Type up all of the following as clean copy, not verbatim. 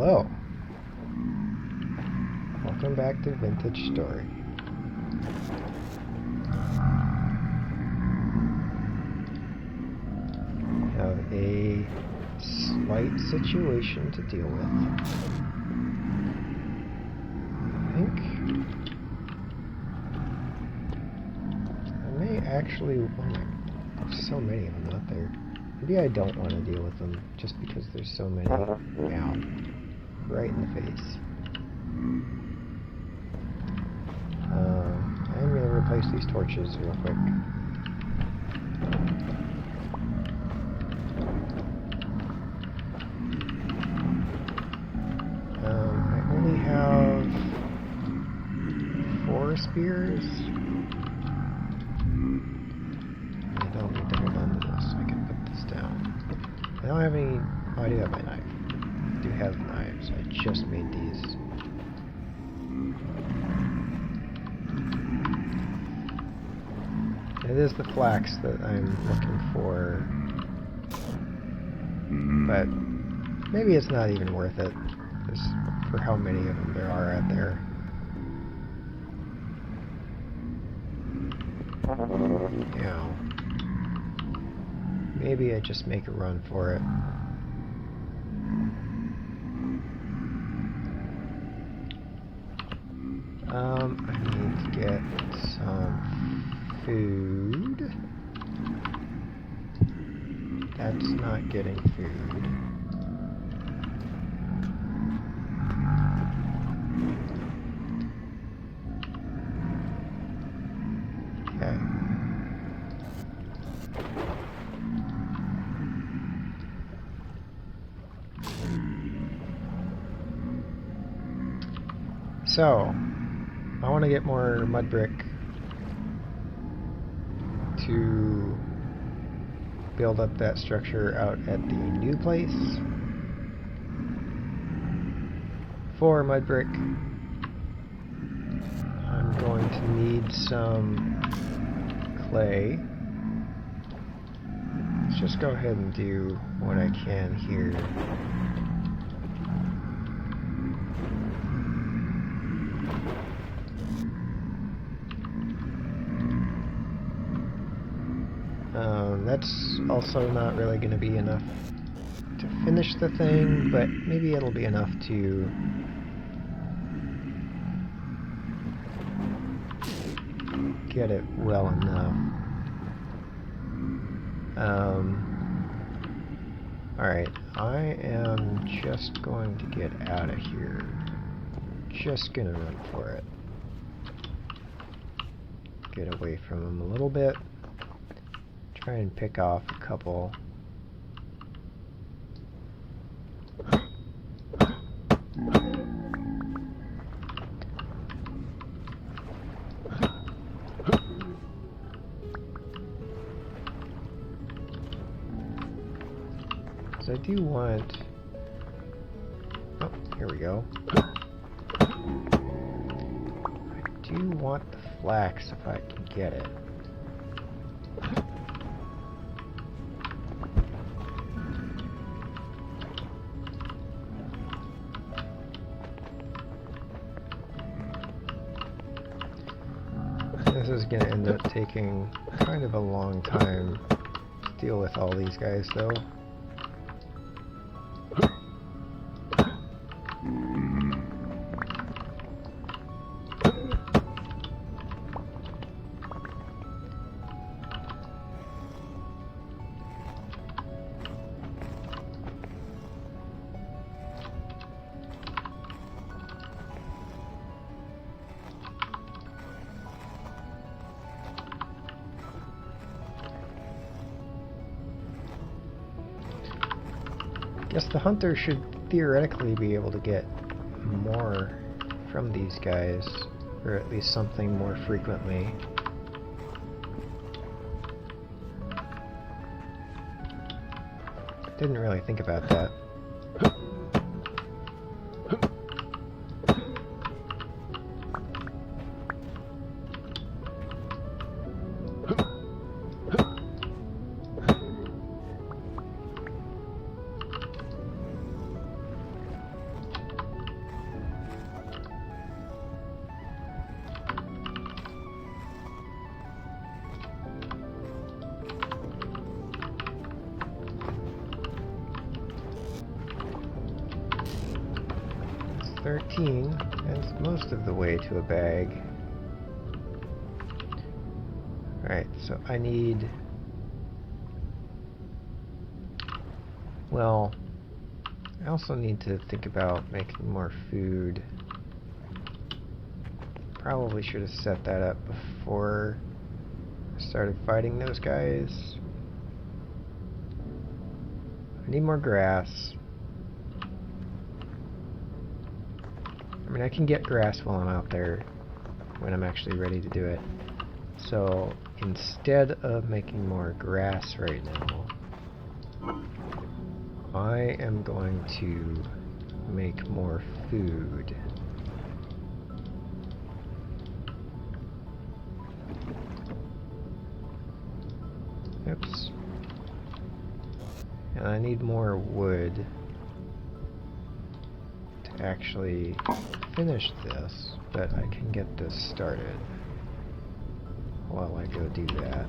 Hello. Welcome back to Vintage Story. Have a slight situation to deal with. I think I may actually... Oh my, there's so many of them out there. Maybe I don't want to deal with them just because there's so many. Ow. Right in the face. I'm going to replace these torches real quick. I only have 4 spears. I don't need to hold on to this. I can put this down. I don't have any... Oh, I do have my knife. I do have knives. I just made these. It is the flax that I'm looking for, but maybe it's not even worth it, just for how many of them there are out there. Yeah. Maybe I just make a run for it. I need to get some food. That's not getting food. Okay. So, I want to get more mud brick to build up that structure out at the new place. 4 mud brick. I'm going to need some clay. Let's just go ahead and do what I can here. That's also not really going to be enough to finish the thing, but maybe it'll be enough to get it well enough. Alright, I am just going to get out of here. Just gonna run for it. Get away from him a little bit. Try and pick off a couple. So I do want... Oh, here we go. I do want the flax if I can get it. This is going to end up taking kind of a long time to deal with all these guys, though. Guess the hunter should theoretically be able to get more from these guys, or at least something more frequently. Didn't really think about that. 13, and most of the way to a bag. Alright, so I need... Well, I also need to think about making more food. Probably should have set that up before I started fighting those guys. I need more grass. I mean, I can get grass while I'm out there when I'm actually ready to do it. So instead of making more grass right now, I am going to make more food. Oops. And I need more wood to actually finish this, but I can get this started while I go do that.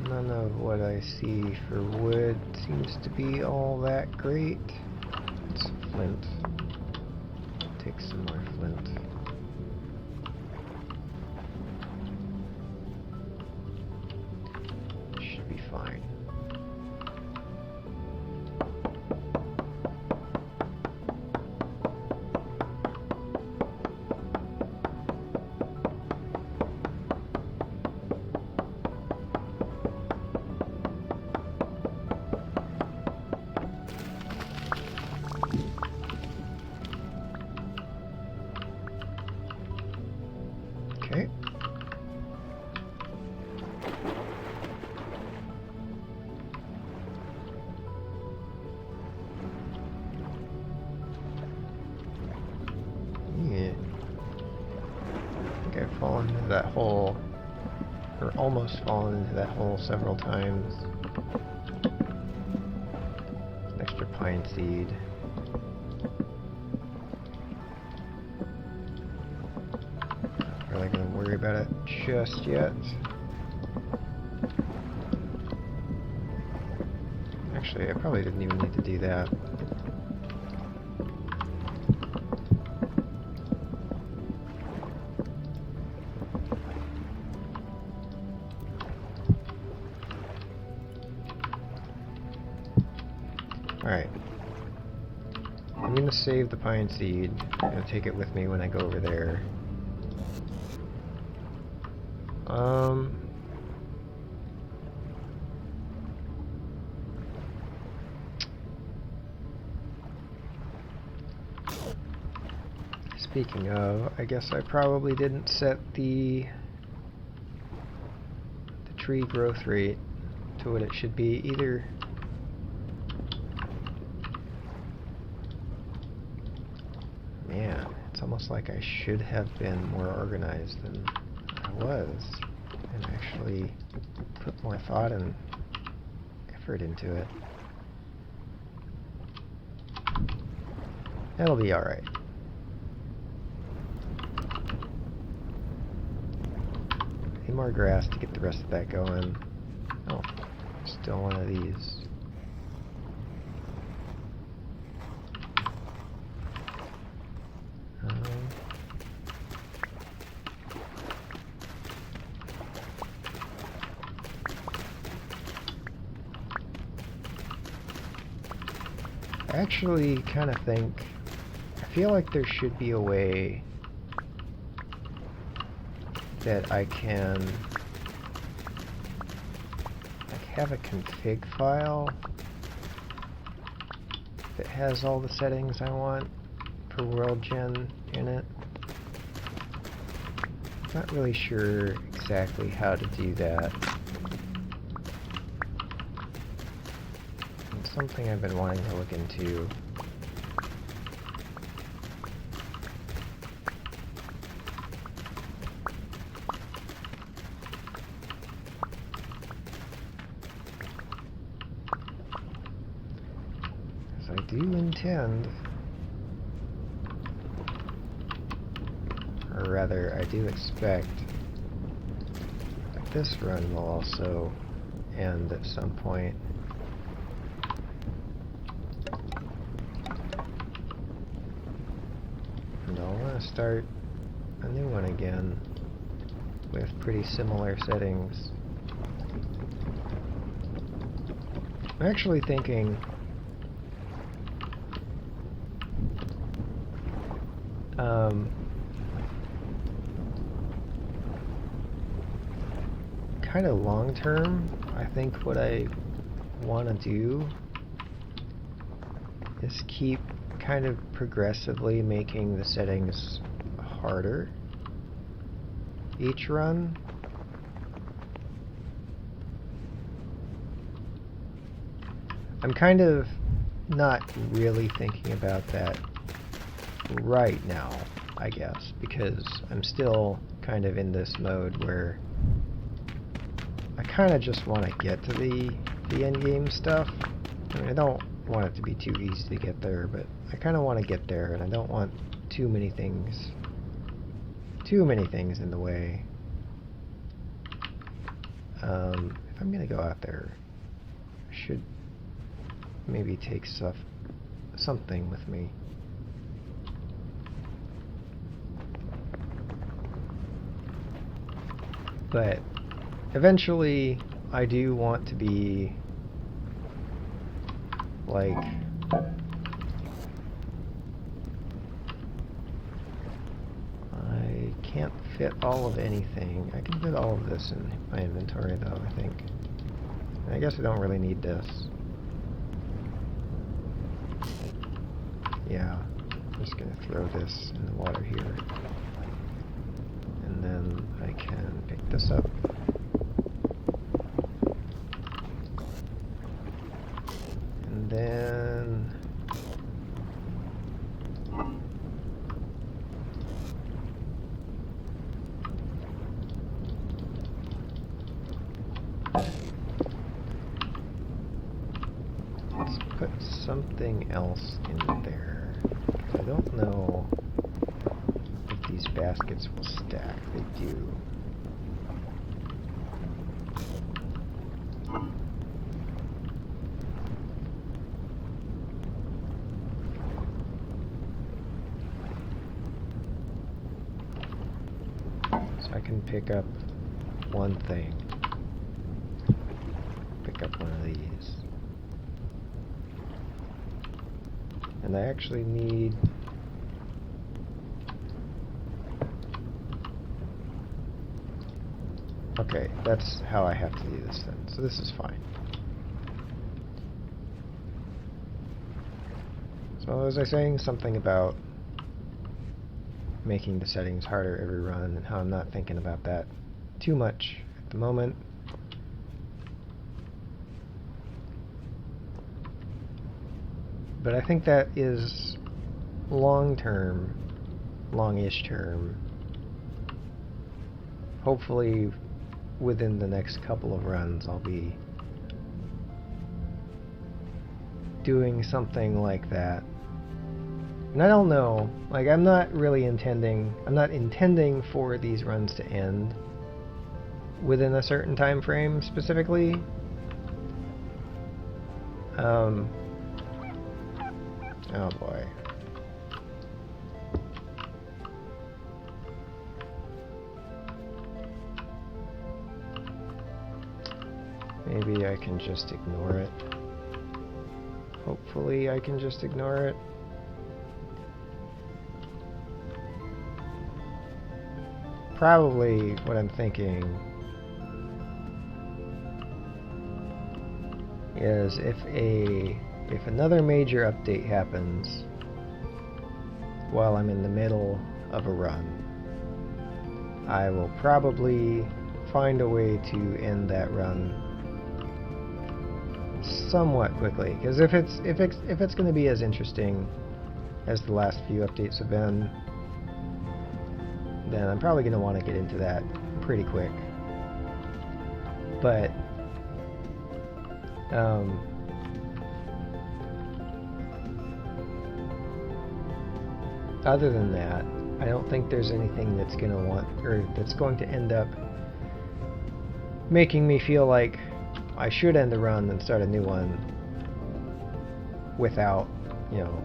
None of what I see for wood seems to be all that great. It's flint. Take some more flint. Should be fine. Okay. Yeah. I think I've fallen into that hole, or almost fallen into that hole several times. An extra pine seed. Really gonna worry about it just yet. Actually, I probably didn't even need to do that. Alright. I'm gonna save the pine seed. I'm gonna take it with me when I go over there. Speaking of, I guess I probably didn't set the tree growth rate to what it should be either. Man, it's almost like I should have been more organized than I was, and actually put more thought and effort into it. That'll be alright. Need more grass to get the rest of that going. Oh, still one of these. I actually kind of think, I feel like there should be a way that I can have a config file that has all the settings I want for World Gen in it. Not really sure exactly how to do that. It's something I've been wanting to look into. do intend, or rather I do expect, that this run will also end at some point. And I'll want to start a new one again with pretty similar settings. I'm actually thinking kind of long term, I think what I want to do is keep kind of progressively making the settings harder each run. I'm kind of not really thinking about that right now, I guess, because I'm still kind of in this mode where I kind of just want to get to the end game stuff. I mean, I don't want it to be too easy to get there, but I kind of want to get there, and I don't want too many things in the way. If I'm gonna go out there, I should maybe take something with me. But eventually, I do want to be like I can't fit all of anything. I can fit all of this in my inventory though, I think. I guess I don't really need this. Yeah, I'm just gonna throw this in the water here. And then I can pick this up. And then let's put something else in there. I don't know if these baskets will stack. They do. So I can pick up one thing. Pick up one of these. And I actually need okay, that's how I have to do this then. So this is fine. So was I saying something about making the settings harder every run and how I'm not thinking about that too much at the moment? But I think that is long-term, long-ish term. Hopefully within the next couple of runs I'll be doing something like that. And I don't know, like I'm not intending for these runs to end within a certain time frame specifically. Oh boy. Maybe I can just ignore it. Hopefully I can just ignore it. Probably what I'm thinking is if another major update happens while I'm in the middle of a run, I will probably find a way to end that run somewhat quickly. Because if it's going to be as interesting as the last few updates have been, then I'm probably going to want to get into that pretty quick. But other than that, I don't think there's anything that's going to want, or that's going to end up making me feel like I should end the run and start a new one without, you know,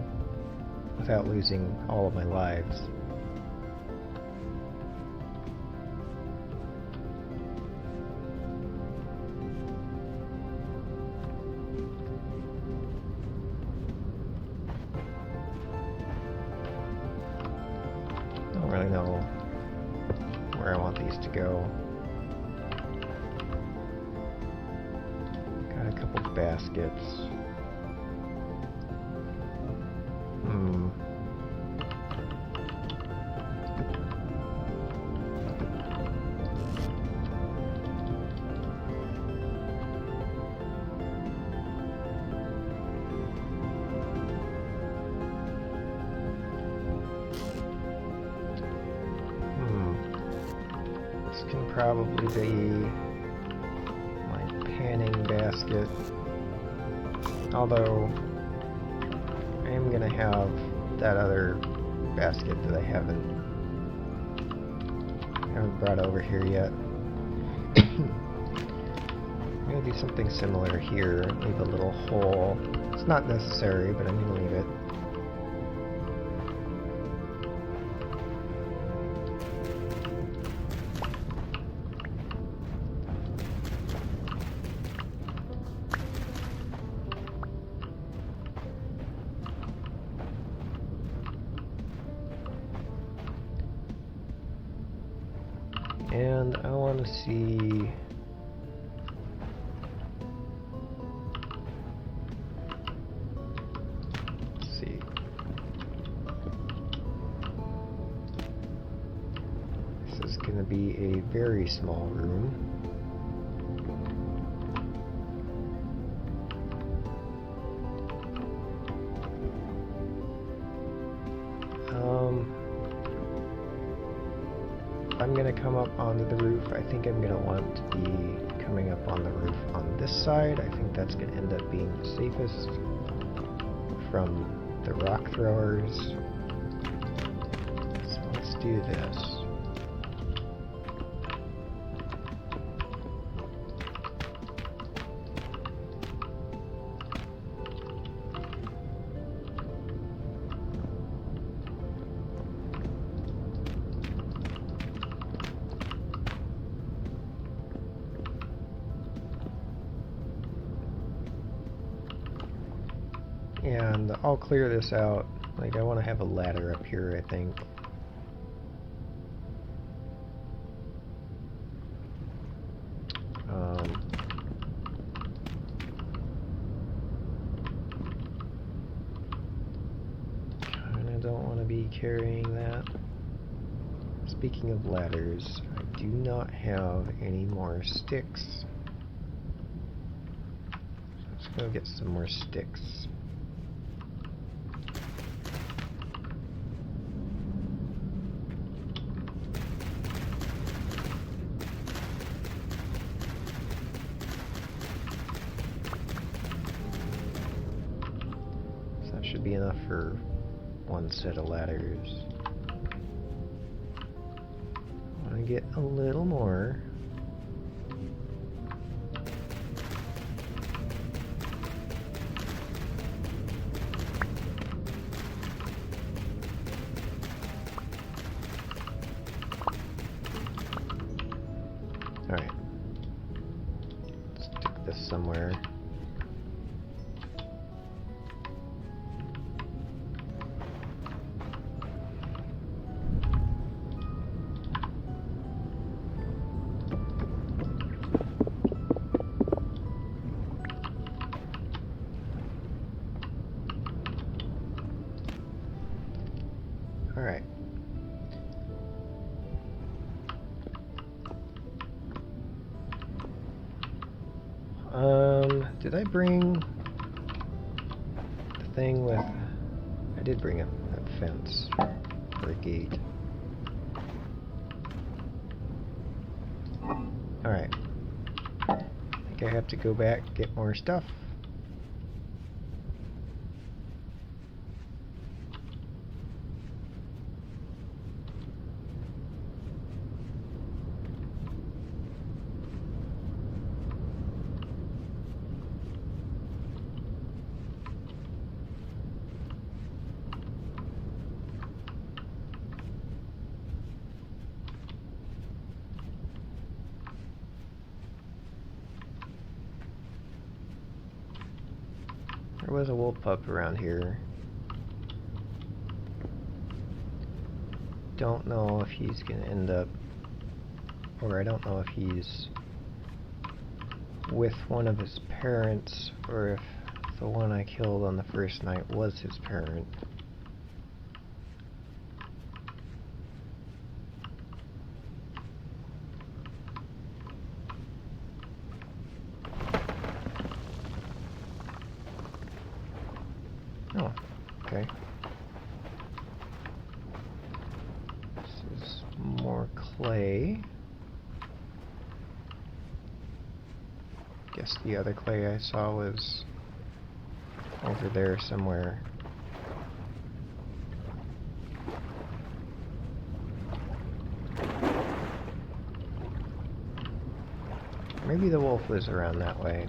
without losing all of my lives. I don't really know where I want these to go. Got a couple baskets. This can probably be my panning basket. Although I am gonna have that other basket that I haven't brought over here yet. I'm gonna do something similar here. Leave a little hole. It's not necessary, but I'm gonna leave it. And I want to see. Let's see. This is going to be a very small room. I'm going to come up onto the roof. I think I'm going to want to be coming up on the roof on this side. I think that's going to end up being the safest from the rock throwers. So let's do this. And I'll clear this out. Like, I want to have a ladder up here, I think. Kinda don't want to be carrying that. Speaking of ladders, I do not have any more sticks. So let's go get some more sticks. Should be enough for one set of ladders. I want to get a little more. Alright. Stick this somewhere. Alright. Did I bring the thing with... I did bring a fence or a gate. Alright. I think I have to go back, get more stuff. There was a wolf pup around here. Don't know if he's gonna end up, or I don't know if he's with one of his parents, or if the one I killed on the first night was his parent. Oh, okay. This is more clay. Guess the other clay I saw was over there somewhere. Maybe the wolf was around that way.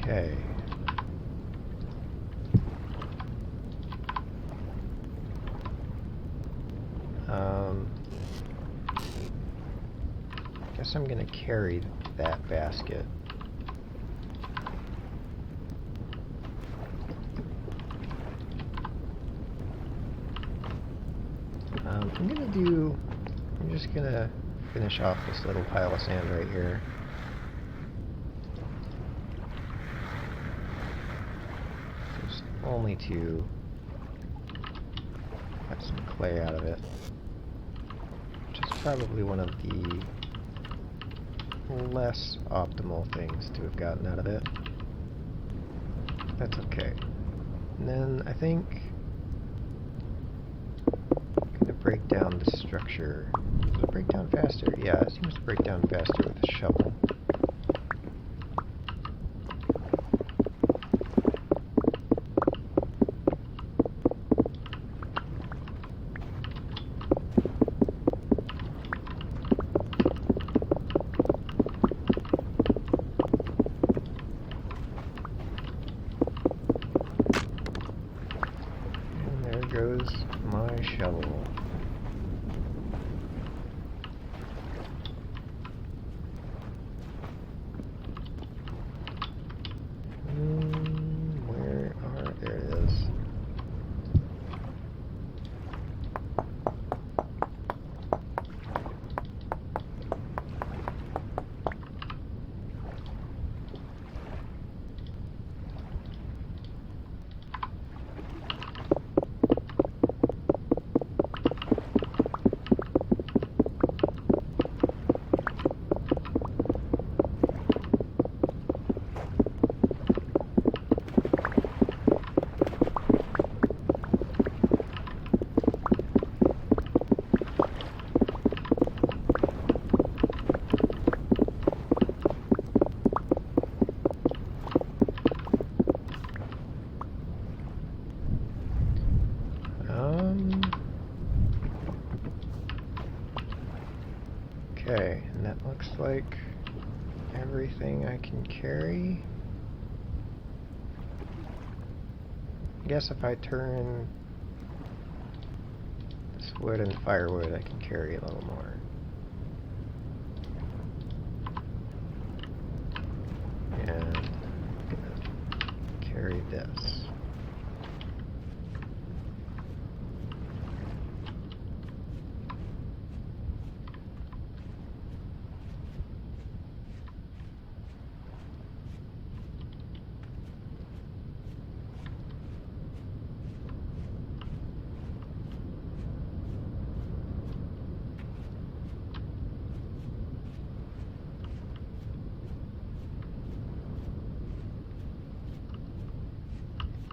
Okay. Guess I'm gonna carry that basket. I'm just gonna finish off this little pile of sand right here. Just only to get some clay out of it. Which is probably one of the less optimal things to have gotten out of it. That's okay. And then I think I'm gonna break down the structure. Does it break down faster? Yeah, it seems to break down faster with a shovel. Goes my shovel. Where are... there it is. Okay, and that looks like everything I can carry. I guess if I turn this wood into firewood, I can carry a little more. And I'm gonna carry this.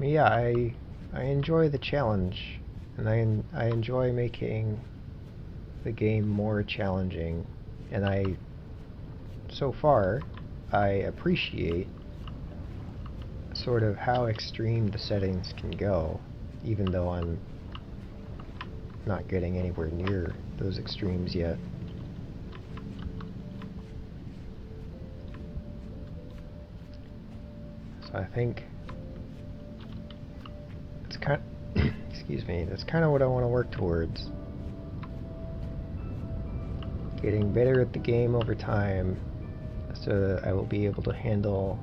Yeah, I enjoy the challenge, and I enjoy making the game more challenging, and so far I appreciate sort of how extreme the settings can go, even though I'm not getting anywhere near those extremes yet. So I think it's kind excuse me, that's kind of what I want to work towards. Getting better at the game over time so that I will be able to handle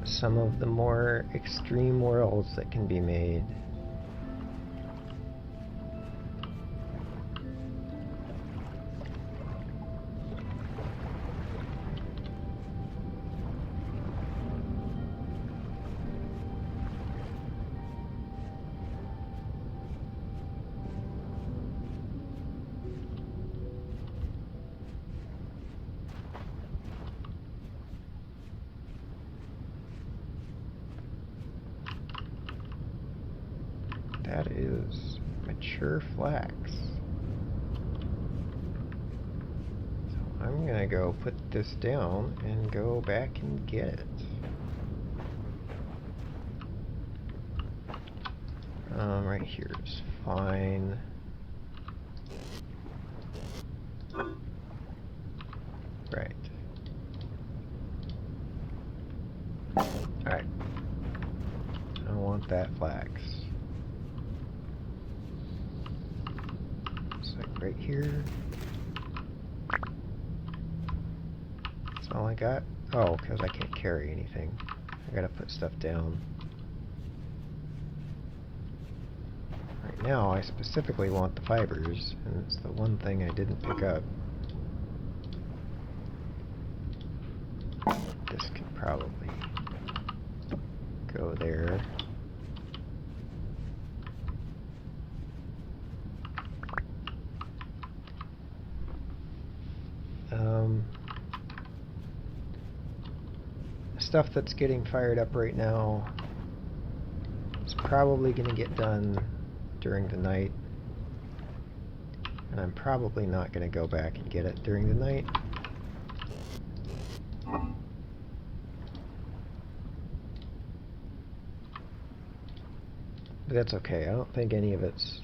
some of the more extreme worlds that can be made. That is mature flax. So I'm gonna go put this down and go back and get it. Right here is fine. Right. Alright. I want that flax. Right here. That's all I got. Oh, because I can't carry anything. I gotta put stuff down. Right now, I specifically want the fibers, and it's the one thing I didn't pick up. This could probably go there. Stuff that's getting fired up right now is probably going to get done during the night, and I'm probably not going to go back and get it during the night. But that's okay. I don't think any of it's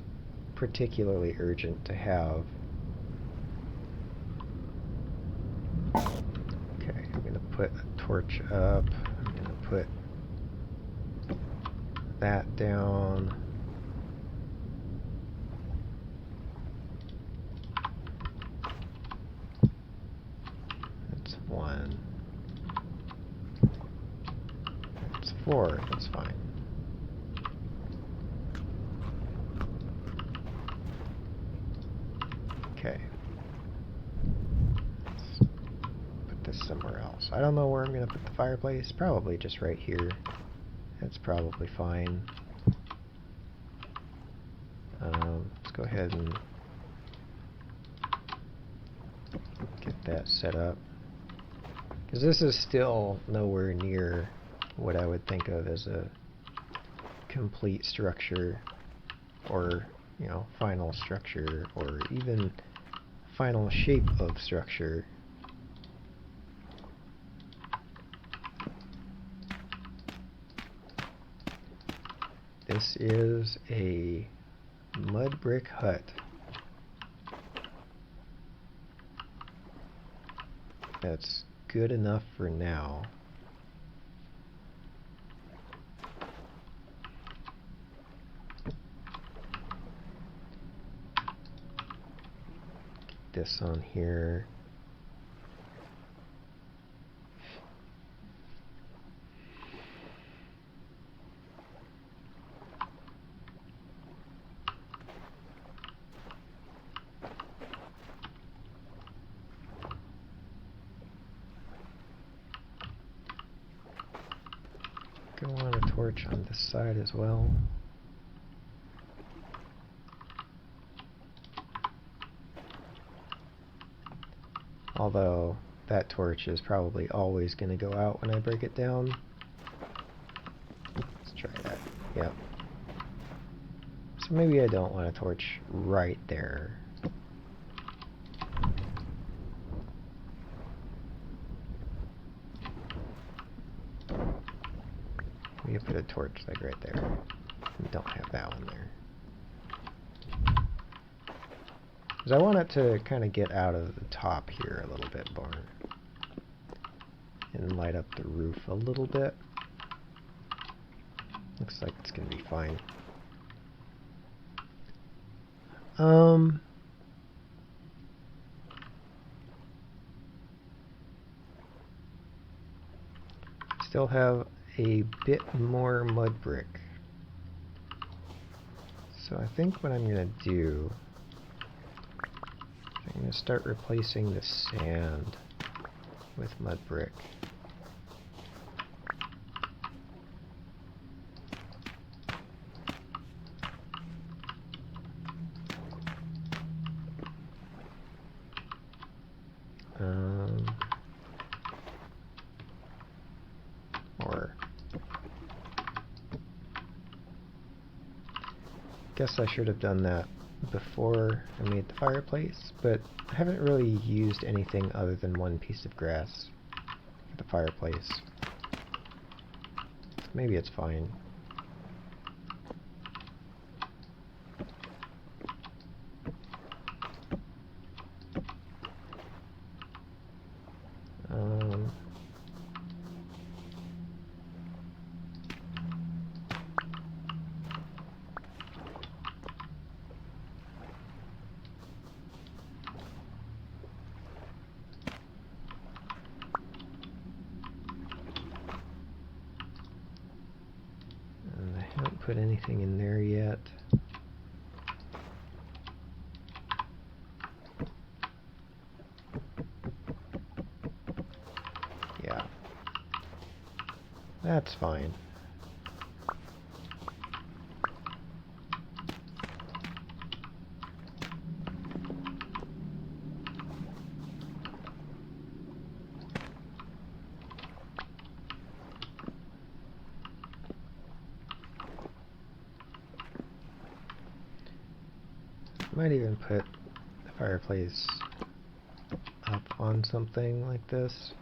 particularly urgent to have. Okay, I'm going to put a torch up. I'm going to put that down. That's 1. That's 4. That's fine. Okay. Let's put this somewhere else. I don't know where I'm going to put the fireplace. Probably just right here. That's probably fine. Let's go ahead and get that set up. Because this is still nowhere near what I would think of as a complete structure, or, you know, final structure, or even final shape of structure. This is a mud brick hut. That's good enough for now. Get this on here. Go on a torch on this side as well. Although that torch is probably always going to go out when I break it down. Let's try that. Yep. So maybe I don't want a torch right there. We put a torch like right there. We don't have that one there. Because I want it to kind of get out of the top here a little bit more. and light up the roof a little bit. Looks like it's gonna be fine. Still have a bit more mud brick. So I think what I'm gonna do, I'm gonna start replacing the sand with mud brick. Or guess I should have done that before I made the fireplace, but I haven't really used anything other than one piece of grass for the fireplace. So maybe it's fine. I haven't put anything in there yet. Yeah, that's fine. Might even put the fireplace up on something like this.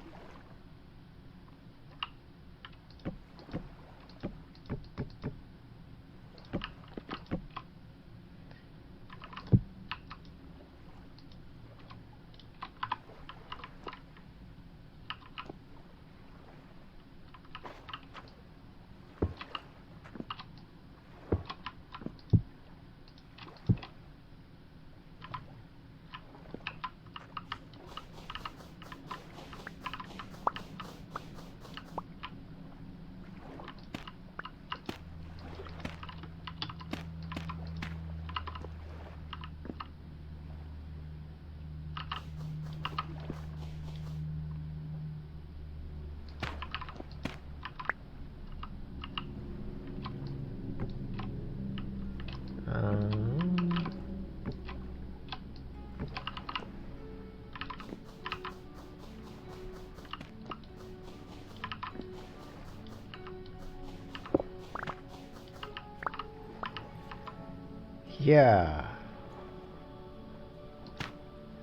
Yeah,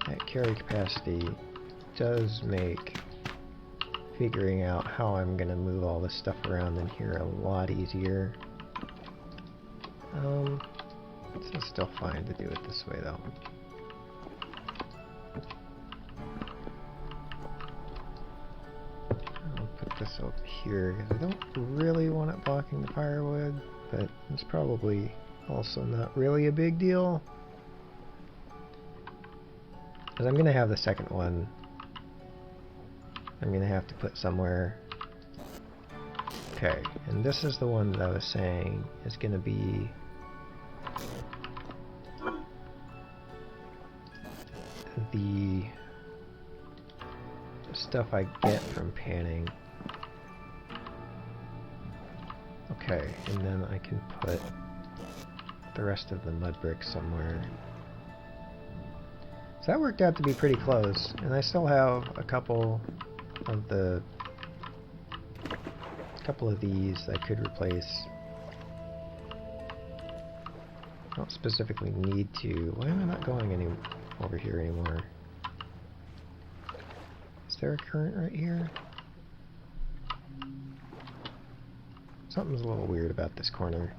that carry capacity does make figuring out how I'm gonna move all this stuff around in here a lot easier. It's still fine to do it this way though. I'll put this up here because I don't really want it blocking the firewood, but it's probably also not really a big deal. Because I'm going to have the second one. I'm going to have to put somewhere. Okay, and this is the one that I was saying is going to be the stuff I get from panning. Okay, and then I can put the rest of the mud brick somewhere. So that worked out to be pretty close, and I still have a couple of these I could replace. I don't specifically need to. Why am I not going over here anymore? Is there a current right here? Something's a little weird about this corner.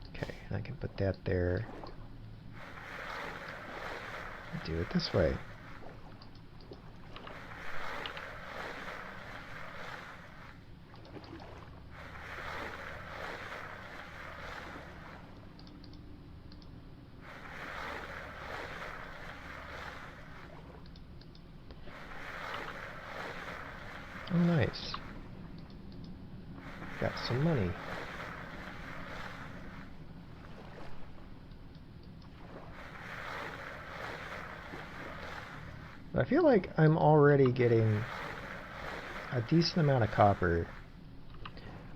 Okay, I can put that there. Do it this way. Oh, nice. Got some money. I feel like I'm already getting a decent amount of copper.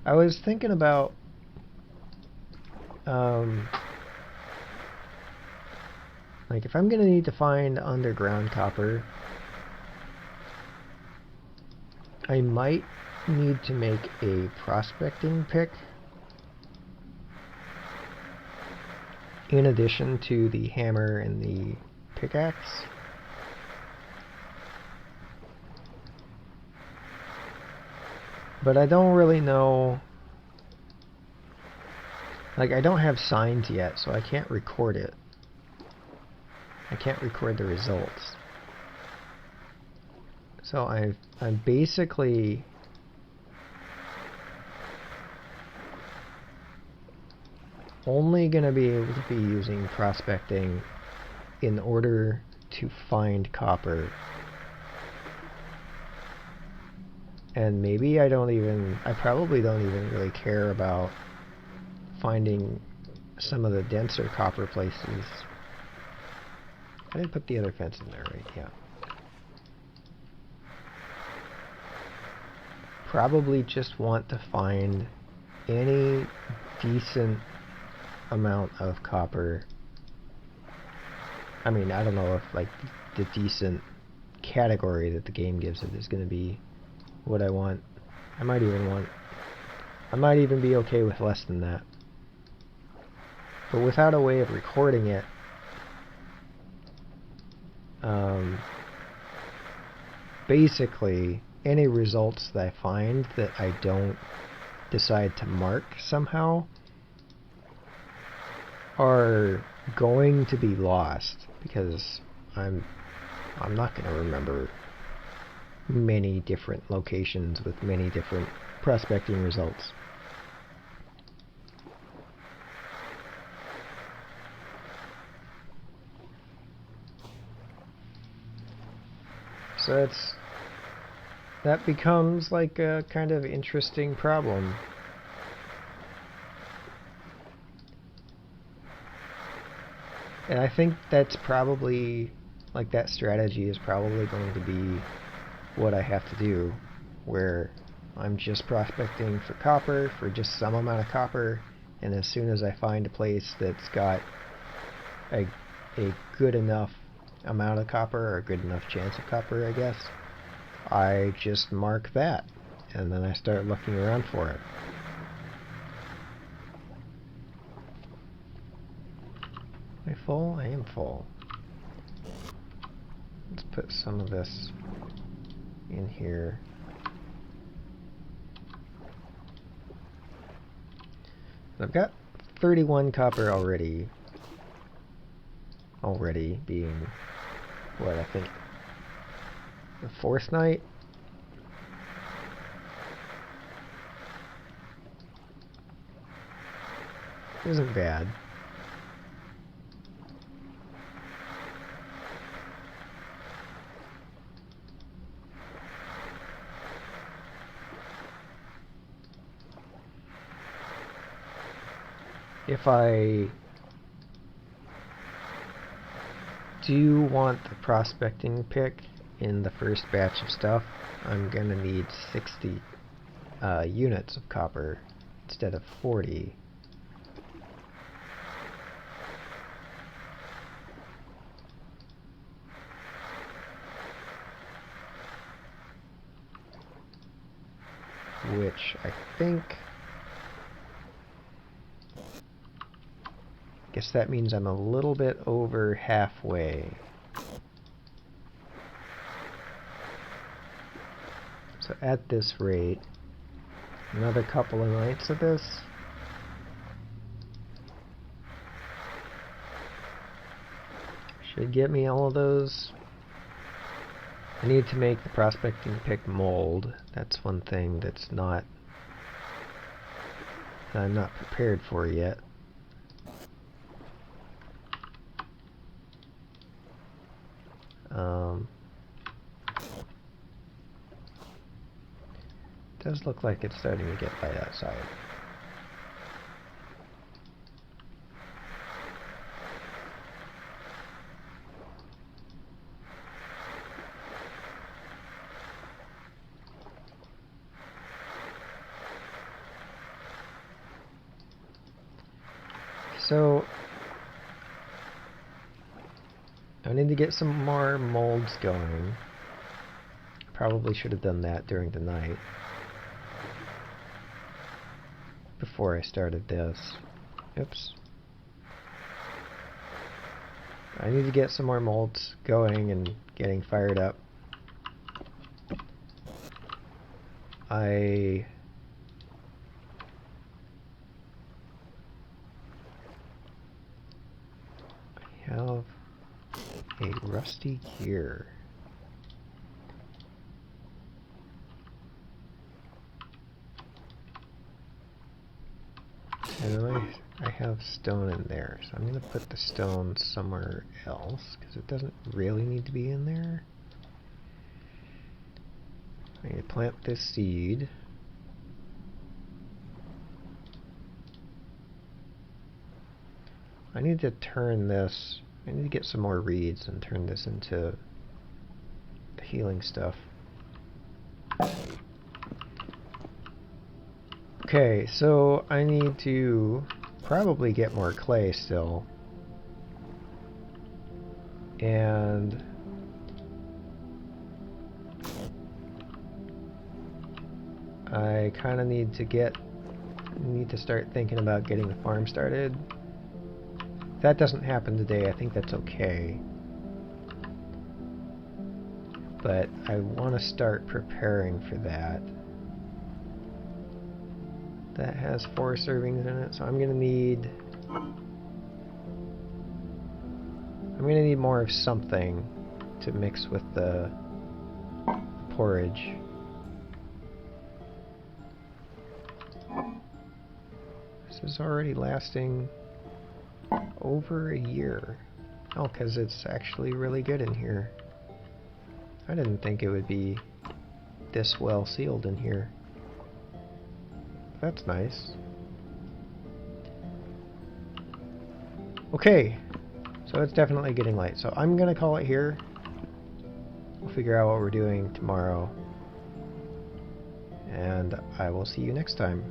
I was thinking about like if I'm gonna need to find underground copper, I might need to make a prospecting pick in addition to the hammer and the pickaxe. But I don't really know, like I don't have signs yet, so I can't record it. I can't record the results. So I'm basically only going to be able to be using prospecting in order to find copper. And maybe I probably don't even really care about finding some of the denser copper places. I didn't put the other fence in there, right? Yeah. Probably just want to find any decent amount of copper. I mean, I don't know if like the decent category that the game gives it is going to be what I want. I might even be okay with less than that. But without a way of recording it, basically any results that I find that I don't decide to mark somehow are going to be lost because I'm not going to remember many different locations with many different prospecting results. So that becomes like a kind of interesting problem. And I think that's probably, like that strategy is probably going to be what I have to do, where I'm just prospecting for copper, for just some amount of copper, and as soon as I find a place that's got a good enough amount of copper, or a good enough chance of copper, I guess, I just mark that, and then I start looking around for it. Am I full? I am full. Let's put some of this in here. I've got 31 copper already. Already being, what, I think the fourth night? Isn't bad. If I do want the prospecting pick in the first batch of stuff, I'm gonna need 60 units of copper instead of 40. Which I think, guess that means I'm a little bit over halfway. So at this rate, another couple of nights of this, Should get me all of those. I need to make the prospecting pick mold. That's one thing that I'm not prepared for yet. Does look like it's starting to get light outside. So I need to get some more molds going. Probably should have done that during the night before I started this. Oops. I need to get some more molds going and getting fired up. I have a rusty gear. And I have stone in there, so I'm going to put the stone somewhere else, because it doesn't really need to be in there. I need to plant this seed. I need to turn this, I need to get some more reeds and turn this into the healing stuff. Okay, so I need to probably get more clay still. And I kind of need to start thinking about getting the farm started. If that doesn't happen today, I think that's okay. But I want to start preparing for that. That has 4 servings in it, so I'm gonna need more of something to mix with the porridge. This is already lasting over a year. Oh, because it's actually really good in here. I didn't think it would be this well sealed in here. That's nice. Okay, so it's definitely getting light. So I'm gonna call it here. We'll figure out what we're doing tomorrow. And I will see you next time.